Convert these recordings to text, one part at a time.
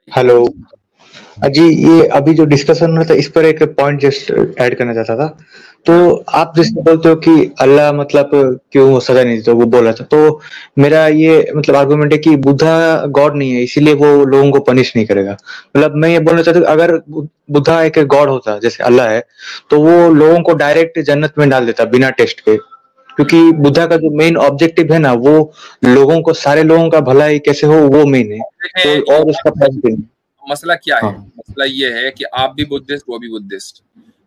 Hello. जी, ये अभी जो डिस्कशन हो रहा था इस पर एक पॉइंट जस्ट ऐड करना चाहता था। तो हाँ, आप जैसे बोलते हो कि अल्लाह मतलब क्यों सज़ा नहीं देता, वो बोल रहा था। तो मेरा ये मतलब आर्गुमेंट है कि बुद्धा गॉड नहीं है, इसीलिए वो लोगों को पनिश नहीं करेगा। मतलब मैं ये बोलना चाहता हूँ कि अगर बुद्धा एक गॉड होता, जैसे अल्लाह है, तो वो लोगों को डायरेक्ट जन्नत में डाल देता बिना टेस्ट के। क्योंकि बुद्धा का जो मेन ऑब्जेक्टिव है ना, वो लोगों को, सारे लोगों का भलाई कैसे हो, वो मेन है। कोई देखें और उसका योगानंद, पॉइंट नहीं। मसला क्या है? हाँ, मसला ये है कि आप भी बुद्धिस्ट, वो भी बुद्धिस्ट।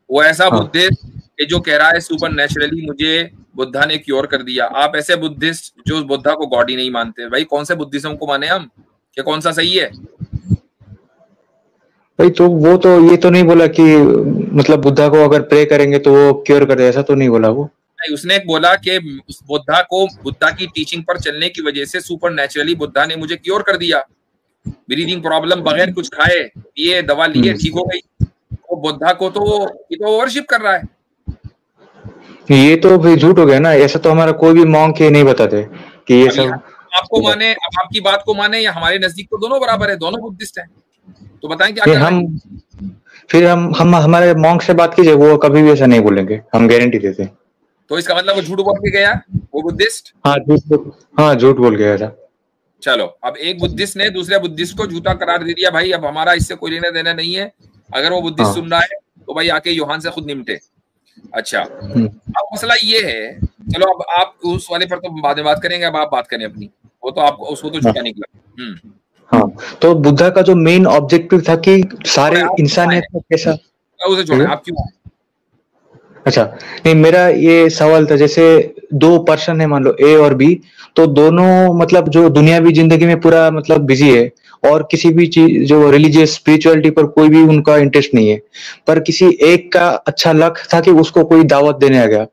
वो ऐसा हाँ। बुद्धिस्ट कि जो कह रहा है सुपर नेचुरली मुझे बुद्धा ने क्योर कर दिया। आप ऐसे बुद्धिस्ट जो बुद्धा को गॉड ही नहीं मानते। भाई कौन से बुद्धिज्म को माने हम, कि कौन सा सही है? भाई तो वो तो ये तो नहीं बोला कि मतलब बुद्धा को अगर प्रे करेंगे तो वो क्योर कर दे, ऐसा तो नहीं बोला वो। नहीं, उसने बोला कि उस बुद्धा को, बुद्धा की टीचिंग पर चलने की वजह से सुपर नेचुरली बुद्धा ने मुझे क्योर कर दिया। ब्रीदिंग प्रॉब्लम बगैर कुछ खाए पिए दवा लिए ठीक हो गई। वो बुद्धा को तो ये तो वर्शिप कर रहा है। ये तो फिर झूठ हो गया ना, ऐसा तो हमारा कोई भी मॉन्क ये नहीं बताते कि ये अभी सब। आपको माने, अब आपकी बात को माने या हमारे नजदीक तो दोनों बराबर है, दोनों बुद्धिस्ट हैं। तो बताएं क्या नहीं, कर रहे हैं? हम फिर हम हमारे मॉन्क से बात कीजिए, वो कभी भी ऐसा नहीं बोलेंगे, हम गारंटी देते हैं। तो इसका मतलब वो झूठ बोल के गया, वो बुद्धिस्ट। हाँ, हाँ, झूठ बोल गया था। चलो, अब एक बुद्धिस्ट ने दूसरे बुद्धिस्ट को झूठा करार दे दिया। भाई अब हमारा इससे कोई लेना देना नहीं है। अगर वो बुद्धिस्ट हाँ। सुन रहा है तो भाई आके यूहान से खुद निपटे। अच्छा, अब मसला ये है, चलो अब आप उस वाले पर तो बाद में बात करेंगे, अब आप बात करें अपनी। वो तो आपको उसको तो हाँ, झूठा निकला। हाँ। तो बुद्धा का जो मेन ऑब्जेक्टिव था कि सारे आप क्यों आए? इंसानियत को कैसा। उसे छोड़ें, आप क्यों आए? अच्छा, नहीं, मेरा ये सवाल था, जैसे 2 पर्सन है मान लो ए और बी, तो दोनों मतलब जो दुनियावी ज़िंदगी में पूरा मतलब बिज़ी है और किसी भी चीज़ जो रिलीजियस स्पिरिचुअलिटी पर कोई भी उनका इंटरेस्ट नहीं है। पर किसी एक का अच्छा लक था कि उसको कोई दावत देने आ गया,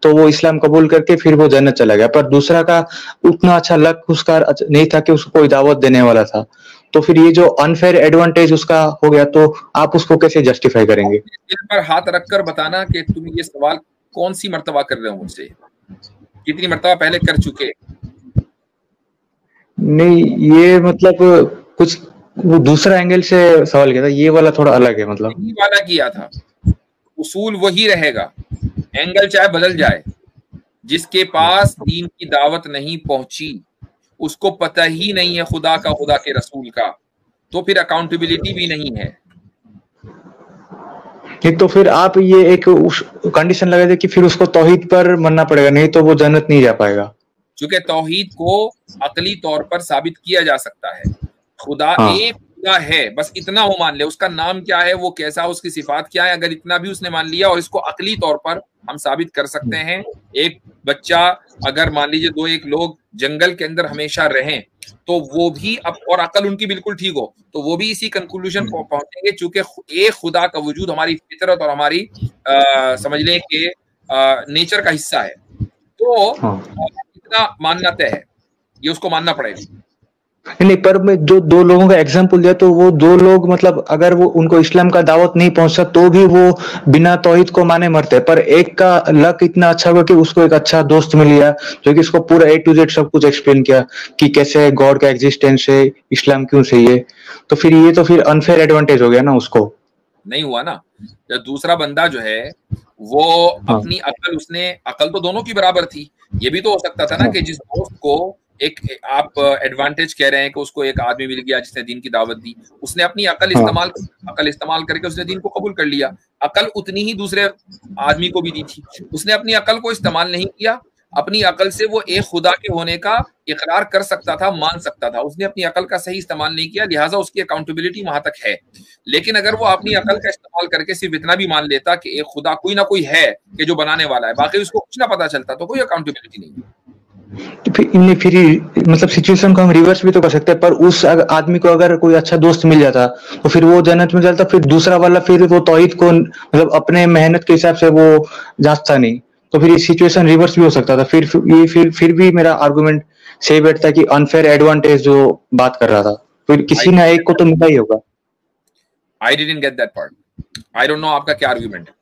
तो वो इस्लाम कबूल करके फिर वो जन्नत चला गया। पर दूसरा का उतना अच्छा लक उसका नहीं था कि उसको कोई दावत देने वाला था। तो फिर ये जो अनफेयर एडवांटेज उसका हो गया, तो आप उसको कैसे जस्टिफाई करेंगे? दिल पर हाथ रखकर बताना कि तुम ये सवाल कौन सी मर्तबा कर रहे हो मुझसे, कितनी मर्तबा पहले कर चुके। नहीं, ये मतलब कुछ वो दूसरा एंगल से सवाल किया था, ये वाला थोड़ा अलग है मतलब। यही वादा किया था, उसूल वही रहेगा, एंगल चाहे बदल जाए। जिसके पास दीन की दावत नहीं पहुंची, उसको पता ही नहीं है खुदा का, खुदा के रसूल का, तो फिर अकाउंटेबिलिटी भी नहीं है। नहीं, तो फिर आप ये एक उस कंडीशन लगा दे कि फिर उसको तौहीद पर मरना पड़ेगा, नहीं तो वो जन्नत नहीं जा पाएगा। क्योंकि तौहीद को अकली तौर पर साबित किया जा सकता है। खुदा हाँ। एक खुदा है, बस इतना वो मान ले। उसका नाम क्या है, वो कैसा, उसकी सिफात क्या है, अगर इतना भी उसने मान लिया और इसको अकली तौर पर हम साबित कर सकते हैं। एक बच्चा, अगर मान लीजिए दो एक लोग जंगल के अंदर हमेशा रहें, तो वो भी अब, और अकल उनकी बिल्कुल ठीक हो, तो वो भी इसी कंक्लूजन पहुंचेंगे। चूंकि एक खुदा का वजूद हमारी फितरत और हमारी समझ लें कि नेचर का हिस्सा है। तो हाँ। इतना मानना तय है, ये उसको मानना पड़ेगा। नहीं, पर मैं जो 2 लोगों का एग्जांपल दिया, तो वो 2 लोग मतलब अगर वो उनको इस्लाम का दावत नहीं पहुंचा तो भी वो बिना तौहीद को माने मरते। पर एक का लक इतना अच्छा हुआ कि उसको एक अच्छा दोस्त मिल गया जो कि उसको पूरा ए टू जेड सब कुछ एक्सप्लेन किया कि कैसे गॉड का एग्जिस्टेंस है, इस्लाम क्यों सही है। तो फिर ये तो फिर अनफेयर एडवांटेज हो गया ना उसको। नहीं हुआ ना? जब दूसरा बंदा जो है वो हाँ, अपनी अकल, उसने अकल तो दोनों की बराबर थी। ये भी तो हो सकता था ना हाँ, कि जिस दोस्त को एक, आप एडवांटेज कह रहे हैं कि उसको एक आदमी मिल गया जिसने दीन की दावत दी, उसने अपनी हाँ। अकल इस्तेमाल करके उसने दीन को कबूल कर लिया। अकल उतनी ही दूसरे आदमी को भी दी थी, उसने अपनी अकल को इस्तेमाल नहीं किया। अपनी अकल से वो एक खुदा के होने का इकरार कर सकता था, मान सकता था, उसने अपनी अकल का सही इस्तेमाल नहीं किया, लिहाजा उसकी अकाउंटेबिलिटी वहां तक है। लेकिन अगर वो अपनी अकल का इस्तेमाल करके सिर्फ इतना भी मान लेता कि एक खुदा कोई ना कोई है कि जो बनाने वाला है, बाकी उसको कुछ ना पता चलता, तो कोई अकाउंटेबिलिटी नहीं है। तो फिर मतलब सिचुएशन को हम रिवर्स भी तो कर सकते हैं। पर उस आदमी को अगर कोई अच्छा दोस्त मिल जाता तो फिर वो जन्नत में चलता, फिर दूसरा वाला फिर वो तौहीद को मतलब अपने मेहनत के हिसाब से वो जांचता नहीं। तो फिर ये सिचुएशन रिवर्स भी हो सकता था। फिर भी मेरा आर्गुमेंट सही बैठता कि अनफेयर एडवांटेज जो बात कर रहा था, फिर किसी ना एक को तो मिला ही होगा। I didn't get that part. I don't know आपका क्या आर्ग्यूमेंट है।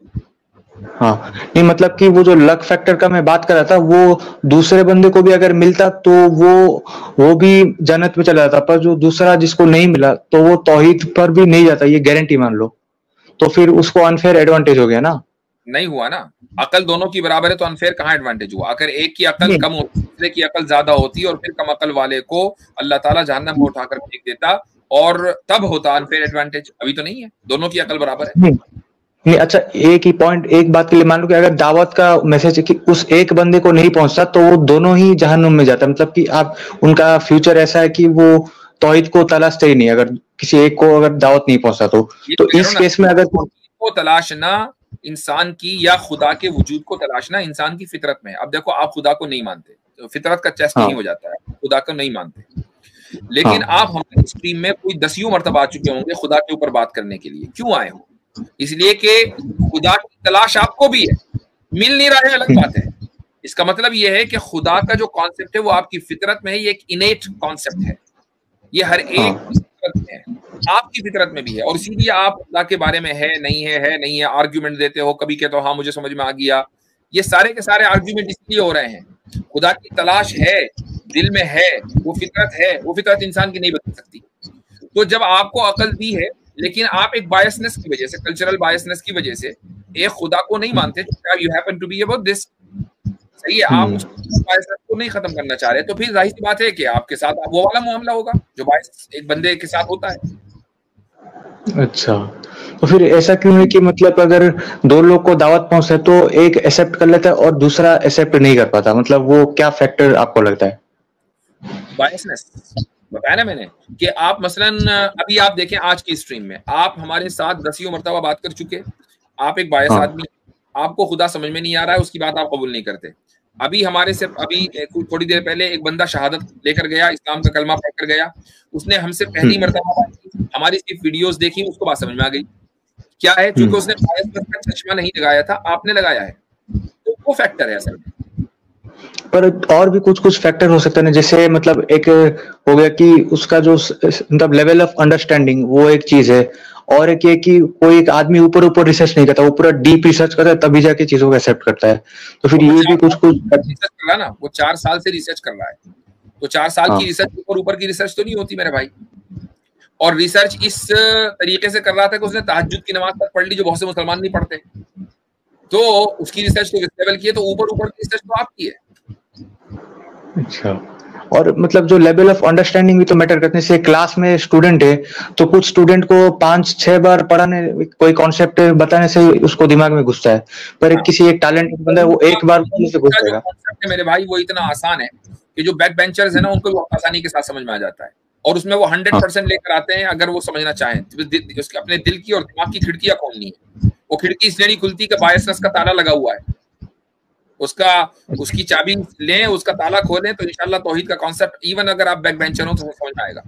हाँ, नहीं मतलब कि वो जो लक फैक्टर का मैं बात कर रहा था, वो दूसरे बंदे को भी अगर मिलता तो वो भी जन्नत में चला जाता, पर जो दूसरा जिसको नहीं मिला तो वो तौहीद पर भी नहीं जाता, ये गारंटी मान लो। तो फिर उसको अनफेयर एडवांटेज हो गया ना? नहीं हुआ ना, अकल दोनों की बराबर है तो अनफेयर कहाँ एडवांटेज हुआ? अगर एक की अकल नहीं, कम होती, दूसरे की अकल ज्यादा होती और फिर कम अकल वाले को अल्लाह ताला जहन्नम में उठाकर फेंक देता, और तब होता अनफेयर एडवांटेज। अभी तो नहीं है, दोनों की अकल बराबर है। नहीं, नहीं, अच्छा एक ही पॉइंट, एक बात के लिए मान लो कि अगर दावत का मैसेज कि उस एक बंदे को नहीं पहुंचता तो वो दोनों ही जहन्नुम में जाता, मतलब कि आप उनका फ्यूचर ऐसा है कि वो तौहीद को तलाशते ही नहीं, अगर किसी एक को अगर दावत नहीं पहुंचता ये तो कह रहा इस हूं ना, केस में अगर को तलाशना इंसान की, या खुदा के वजूद को तलाशना इंसान की फितरत में है। अब देखो, आप खुदा को नहीं मानते तो फितरत का टेस्ट हाँ, नहीं हो जाता है, खुदा को नहीं मानते, हाँ, लेकिन आप हमारे स्ट्रीम में कोई 10 मरतबा आ चुके होंगे खुदा के ऊपर बात करने के लिए। क्यों आए हो? इसलिए कि खुदा की तलाश आपको भी है, मिल नहीं रहा है अलग बात है। इसका मतलब यह है कि खुदा का जो कॉन्सेप्ट है वो आपकी फितरत में है, ये एक इनेट कॉन्सेप्ट है, ये हर एक हाँ, की फितरत में है, आपकी फितरत में भी है। और इसीलिए आप खुदा के बारे में है नहीं है आर्ग्यूमेंट देते हो, कभी कहते हो हाँ मुझे समझ में आ गया। ये सारे के सारे आर्ग्यूमेंट इसलिए हो रहे हैं, खुदा की तलाश है, दिल में है, वो फितरत इंसान की नहीं बदल सकती। तो जब आपको अकल दी है, लेकिन आप एक बायसनेस की वजह से, कल्चरल बायसनेस की वजह से एक खुदा को नहीं मानते, you happen to be about this, सही है, आप उस बायसनेस को नहीं खत्म करना चाह रहे, तो फिर जाहिर सी बात है कि आपके साथ वो वाला मामला होगा जो बायस एक बंदे के साथ होता है। अच्छा, तो फिर ऐसा क्यों है कि मतलब अगर दो लोग को दावत पहुंचे तो एक एक्सेप्ट कर लेता है और दूसरा एक्सेप्ट नहीं कर पाता, मतलब वो क्या फैक्टर आपको लगता है? बायसनेस बताया ना मैंने कि आप मसलन अभी आप देखें आज की स्ट्रीम में, आप हमारे साथ 10 मरतबा बात कर चुके, आप एक बायस हाँ, आदमी, आपको खुदा समझ में नहीं आ रहा है, उसकी बात आप कबूल नहीं करते। अभी हमारे से अभी थोड़ी देर पहले एक बंदा शहादत लेकर गया, इस्लाम का कलमा पढ़कर गया, उसने हमसे पहली मरतबा बात की, हमारी सिर्फ वीडियोस देखी, उसको बात समझ में आ गई। क्या है? चूंकि उसने बायस का चश्मा नहीं लगाया था, आपने लगाया है, तो वो फैक्टर है असल में। पर और भी कुछ फैक्टर हो सकते हैं, जैसे मतलब एक हो गया कि उसका जो मतलब लेवल ऑफ अंडरस्टैंडिंग वो एक चीज है, और एक ये कि कोई एक आदमी ऊपर ऊपर रिसर्च नहीं करता, वो पूरा डीप रिसर्च करता है तभी जाके चीजों को एक्सेप्ट करता है, तो फिर वो ये 4 भी साल कुछ कुछ रिसर्च कर रहा है ना, वो 4 साल से रिसर्च कर रहा है, तो 4 साल की हाँ, रिसर्च ऊपर ऊपर की रिसर्च तो नहीं होती मेरे भाई। और रिसर्च इस तरीके से कर रहा था कि उसने तहज्जुद की नमाज तक पढ़ ली, जो बहुत से मुसलमान नहीं पढ़ते, तो उसकी रिसर्च तो इस लेवल की है, तो ऊपर ऊपर की रिसर्च तो आपकी है। अच्छा, और मतलब जो लेवल ऑफ अंडरस्टैंडिंग भी तो मैटर करते हैं, जैसे क्लास में स्टूडेंट है तो कुछ स्टूडेंट को 5-6 बार पढ़ाने, कोई कॉन्सेप्ट बताने से उसको दिमाग में घुसता है, पर हाँ, किसी एक टैलेंटेड बंदा है वो एक बार बोलने से घुस का जो जाएगा। कॉन्सेप्ट है मेरे भाई वो इतना आसान है कि जो बैक बेंचर्स है ना उनको वो आसानी के साथ समझ में आ जाता है, और उसमें वो 100% लेकर आते हैं अगर वो समझना चाहें। तो उसके अपने दिल की और दिमाग की खिड़कियां खोलनी है, वो खिड़की इसलिए नहीं खुलती कि बायसनेस का ताला लगा हुआ है, उसका उसकी चाबी लें, उसका ताला खोलें, तो इंशाल्लाह तौहीद का कॉन्सेप्ट इवन अगर आप बैक बेंचर हो तो समझ में आएगा।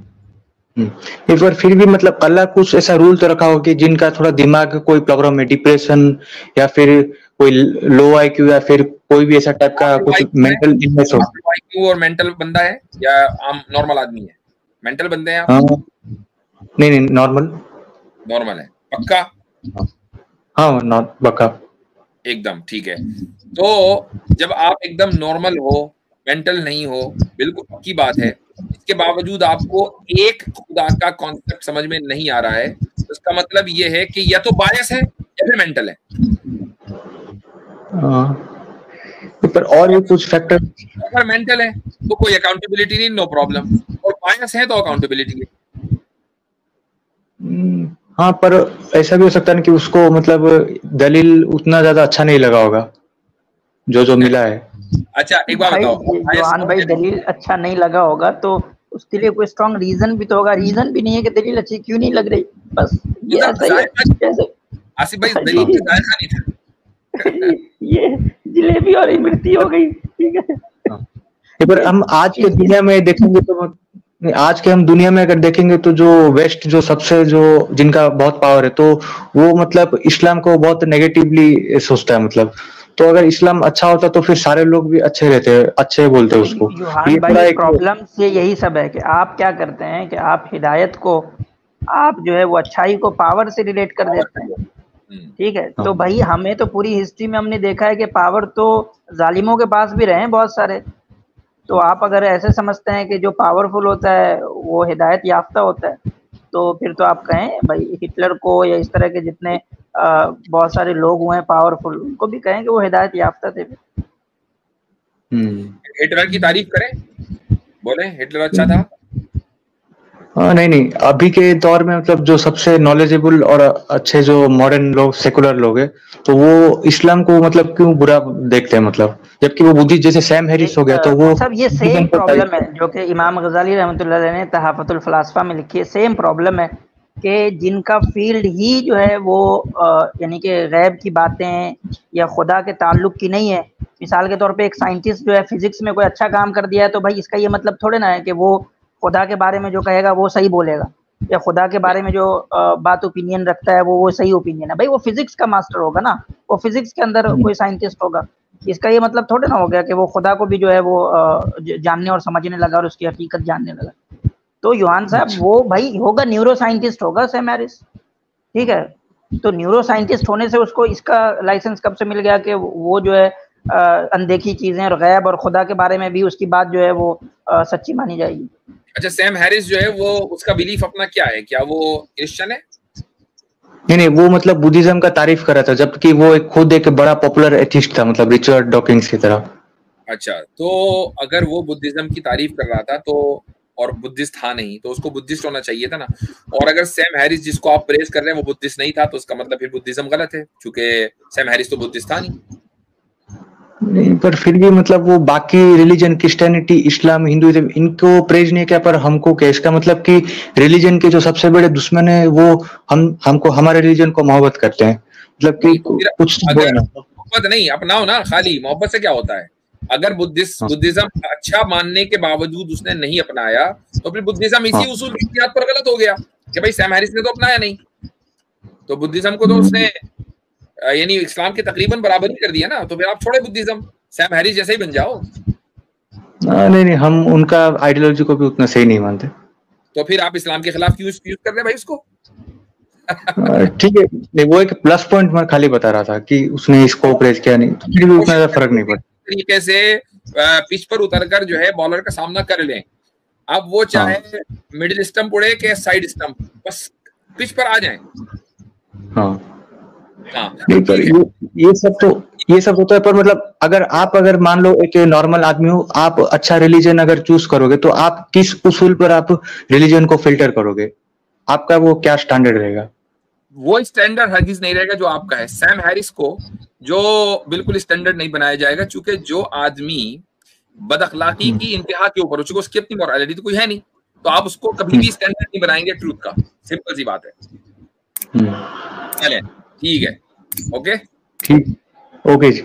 एक बार फिर भी मतलब अल्लाह कुछ ऐसा रूल तो रखा हो कि जिनका थोड़ा दिमाग का कोई प्रॉब्लम है, डिप्रेशन या फिर कोई लो आईक्यू या फिर कोई भी ऐसा टाइप का कुछ मेंटल इलनेस हो। आईक्यू और मेंटल बंदा है या आम नॉर्मल आदमी है? मेंटल बंदे हैं आप? हाँ, नहीं नहीं, नॉर्मल। नॉर्मल है पक्का? हाँ, नॉट बका। एकदम ठीक है। तो जब आप एकदम नॉर्मल हो, मेंटल नहीं हो, बिल्कुल पक्की बात है, इसके बावजूद आपको एक खुदा का कॉन्सेप्ट समझ में नहीं आ रहा है, तो इसका मतलब ये है कि या तो बायस है या फिर मेंटल है। पर और भी कुछ फैक्टर। अगर मेंटल है तो कोई अकाउंटेबिलिटी नहीं, नो प्रॉब्लम, और बायस है तो अकाउंटेबिलिटी है। हाँ, पर ऐसा भी हो सकता है ना कि उसको मतलब दलील उतना ज्यादा अच्छा नहीं लगा होगा जो मिला है। अच्छा एक बात भाई बताओ, जोहान भाई, दलील अच्छा नहीं लगा होगा तो उसके लिए कोई स्ट्रॉन्ग रीजन भी तो होगा। रीजन भी नहीं है कि दलील अच्छी क्यों नहीं लग रही, बस ये ऐसा ही है जैसे आसिफ भाई दलील के जायका नहीं था। ये जलेबी और इमरती हो गई, ठीक है। पर हम आज के दुनिया में देखेंगे तो, आज के हम दुनिया में अगर देखेंगे तो जो वेस्ट जो सबसे जो जिनका बहुत पावर है, तो वो मतलब इस्लाम को बहुत नेगेटिवली सोचता है, मतलब तो अगर इस्लाम अच्छा होता तो फिर सारे लोग भी अच्छे रहते, अच्छे बोलते उसको। जोहान भाई प्रॉब्लम से यही सब है कि आप क्या करते हैं कि आप हिदायत को, आप जो है वो अच्छाई को पावर से रिलेट कर देते हैं। ठीक है। तो भाई हमें तो पूरी हिस्ट्री में हमने देखा है कि पावर तो जालिमों के पास भी रहे हैं बहुत सारे। तो आप अगर ऐसे समझते हैं कि जो पावरफुल होता है वो हिदायत याफ्ता होता है, तो फिर तो आप कहें भाई हिटलर को या इस तरह के जितने बहुत सारे लोग हुए हैं पावरफुल, उनको भी कहें कि वो हिदायत याफ्ता थे। हिटलर की तारीफ करें, बोले हिटलर अच्छा था? नहीं, अभी के दौर में मतलब जो सबसे नॉलेजेबल और अच्छे जो मॉडर्न लोग, सेकुलर लोग हैं, तो वो इस्लाम को मतलब क्यों बुरा देखते हैं, मतलब जबकि वो बुद्धिस्ट जैसे सैम हैरिस हो गया, तो वो सब ये सेम प्रॉब्लम है जो कि इमाम गजाली रहमतुल्लाह अलैह ने तहफ़तुल फलासफा में लिखी है। सेम प्रॉब्लम है कि जिनका फील्ड ही जो है वो यानी कि गैब की बातें या खुदा के ताल्लुक की नहीं है। मिसाल के तौर पे एक साइंटिस्ट जो है फिजिक्स में कोई अच्छा काम कर दिया है तो भाई इसका ये मतलब थोड़े ना है कि वो खुदा के बारे में जो कहेगा वो सही बोलेगा, या खुदा के बारे में जो बात ओपिनियन रखता है वो सही ओपिनियन है। भाई वो फिजिक्स का मास्टर होगा ना, वो फिजिक्स के अंदर कोई साइंटिस्ट होगा। इसका ये मतलब थोड़े ना हो गया कि वो खुदा को भी जो है वो जानने और समझने लगा और उसकी हकीकत जानने लगा। तो योहान साहब वो भाई होगा न्यूरो साइंटिस्ट होगा सैम हैरिस, ठीक है। तो न्यूरो साइंटिस्ट होने से उसको इसका लाइसेंस कब से मिल गया कि वो जो है अनदेखी चीजें और गैब और खुदा के बारे में भी उसकी बात जो है वो सच्ची मानी जाएगी। अच्छा, सैम हैरिस जो है वो उसका बिलीफ अपना क्या है, क्या वो क्रिश्चियन है? नहीं, वो मतलब बुद्धिज्म का तारीफ कर रहा था, जबकि वो खुद एक बड़ा पॉपुलर एथिस्ट था, मतलब रिचर्ड डॉकिंस की तरह। अच्छा, तो अगर वो बुद्धिज्म की तारीफ कर रहा था तो, और बुद्धिस्ट था नहीं, तो उसको बुद्धिस्ट होना चाहिए था ना। और अगर सैम हैरिस जिसको आप प्रेज कर रहे हैं वो बुद्धिस्ट नहीं था, तो उसका मतलब फिर बुद्धिज्म गलत है, क्योंकि सैम हैरिस तो बुद्धिस्ट था नहीं, पर फिर भी मतलब वो बाकी रिलीजन, क्रिश्चियनिटी, इस्लाम, हिंदुइज्म, इनको प्रेज नहीं किया, पर हमको क्या? इसका मतलब कि रिलीजन के जो सबसे बड़े दुश्मन है वो हमको, हमारे रिलीजन को मोहब्बत करते हैं, मतलब कि कुछ मोहब्बत नहीं अपनाओ ना, खाली मोहब्बत से क्या होता है? अगर बुद्धिज्म अच्छा मानने के बावजूद उसने नहीं अपनाया, तो फिर बुद्धिज्म इसी उसूल की बुनियाद पर गलत हो गया कि भाई सैम हैरिस ने तो अपनाया नहीं, तो बुद्धिज्म को तो उसने यानी इस्लाम के तकरीबन बराबर ही कर दिया ना, तो फिर आप छोड़े बुद्धिज्म, सैम हैरिस जैसे ही बन जाओ। नहीं, हम उनका आइडियोलॉजी को भी उतना सही नहीं मानते। तो फिर आप इस्लाम के खिलाफ यूज कर रहे हैं भाई उसको? ठीक है, नहीं, वो एक प्लस पॉइंट मैं खाली बता रहा था कि उसने इसको प्रेज किया नहीं, तो फिर भी उतना फर्क नहीं पड़ता। तरीके से पिच पर उतरकर जो है बॉलर का सामना कर लें। अब वो चाहे मिडिल स्टंप उड़े के साइड स्टंप, बस पिच पर आ जाएं। नहीं, पर ये सब होता है, पर मतलब अगर मान लो एक नॉर्मल आदमी हो, आप अच्छा रिलीजन अगर चूज करोगे, तो आप किस उसूल पर आप रिलीजन को फिल्टर करोगे? आपका वो क्या स्टैंडर्ड रहेगा? वो स्टैंडर्ड हरगिज नहीं रहेगा जो आपका है। सैम हैरिस को जो बिल्कुल स्टैंडर्ड नहीं बनाया जाएगा, क्योंकि जो आदमी बदअखलाकी की इंतहा के ऊपर, उसको उसकी अपनी मोरालिटी तो कोई है नहीं, तो आप उसको कभी भी स्टैंडर्ड नहीं बनाएंगे ट्रूथ का। सिंपल सी बात है। चले, ठीक है, ओके, ठीक, ओके जी।